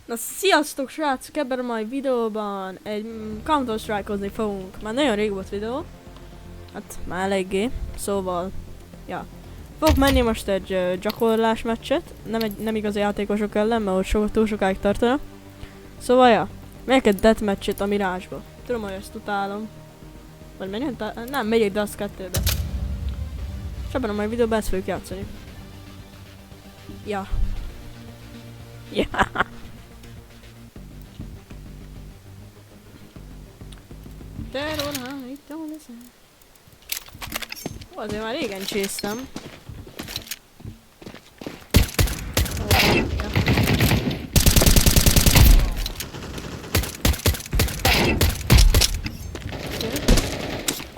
Na sziasztok srácok, ebben a mai videóban egy Counter-Strike-ozni fogunk. Már nagyon rég volt videó. Hát már eléggé. Szóval, ja. Fogok menni most egy gyakorlás meccset. Nem igazi játékosok ellen, mert ott túl sokáig tartana. Szóval, ja. Megyek egy deathmatchet a Mirage-ba. Tudom, hogy ezt utálom. Vagy menjünk? Nem, megyek Dust 2-be. És ebben a mai videóban ezt fogjuk játszani. Ja. Ja. Ó, azért már régen csésztem.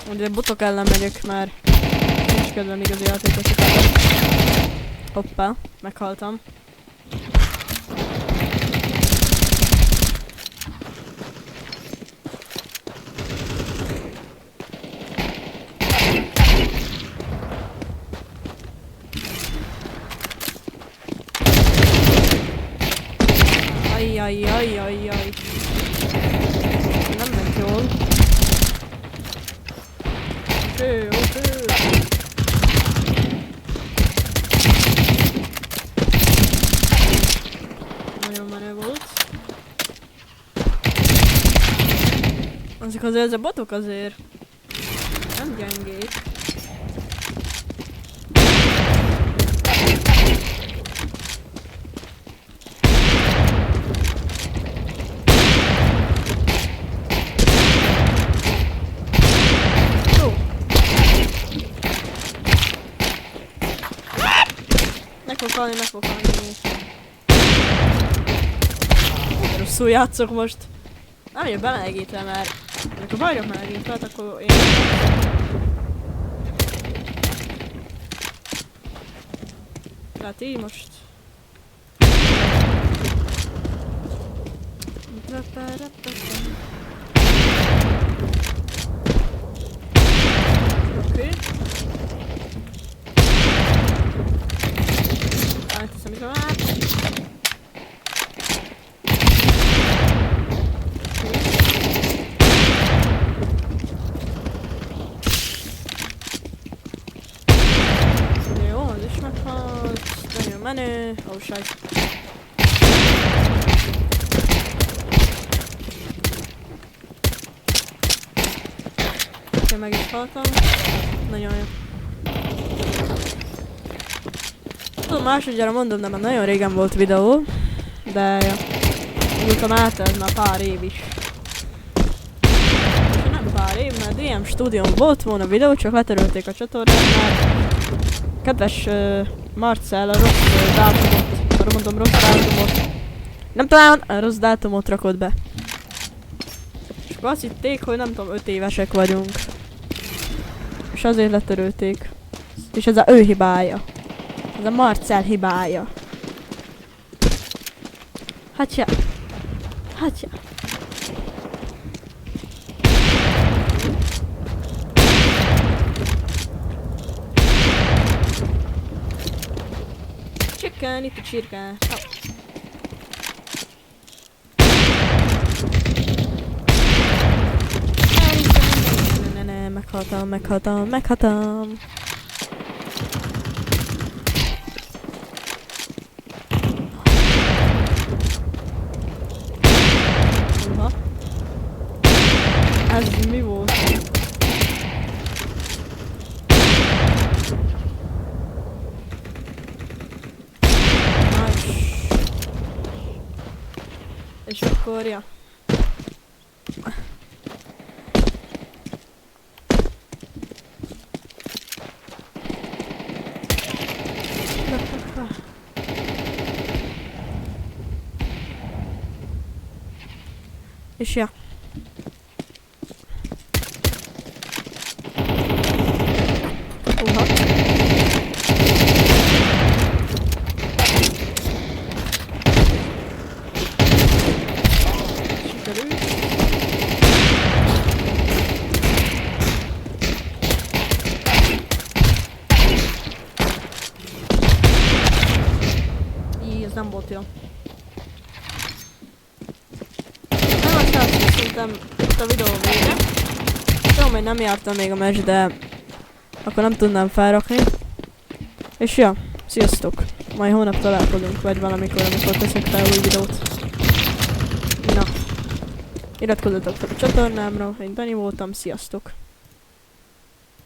Ugye botok ellen megyek már. Nincs kedvem igazi játékosok ellen. Hoppá, meghaltam. Ajjajjajjajjaj. Nem ment jól. Oké. Nagyon menő volt. Azért a botok azért nem gyengék. Meg fog halni. Rosszul játszok most. Nem vagyok bemelegítve, mert amikor vagyok melegítve, akkor én... Tehát így most... Oké. Elteszem is a lát. Jó, az is meghalt. Nagyon menő. Ó, sajt. Én meg is haltam. Nagyon jó. Tudom, másodjára mondom, de már nagyon régen volt videó, de ja. Múltam eltelt már pár év is. És nem pár év, mert DM stúdión volt volna videó, csak letörölték a csatornát, mert kedves Marcel a rossz dátumot, arra mondom rossz dátumot, nem talán a rossz dátumot rakott be. És azt hitték, hogy nem tudom, 5 évesek vagyunk. És azért letörölték. És ez az ő hibája. Ez a Marcel hibája. Hatja. Hatja. Chicken, itt a csirke. Meghaltam. Ez mi volt? Nice. És akkor, ja. És ja. nem volt jó. szerintem itt a videó vége. Tudom, hogy nem jártam még a meccs, de akkor nem tudnám felrakni. És ja, sziasztok! Majd hónap találkozunk, vagy valamikor, amikor teszek fel új videót. Na, iratkozzatok fel a csatornámra, én Dani voltam, sziasztok!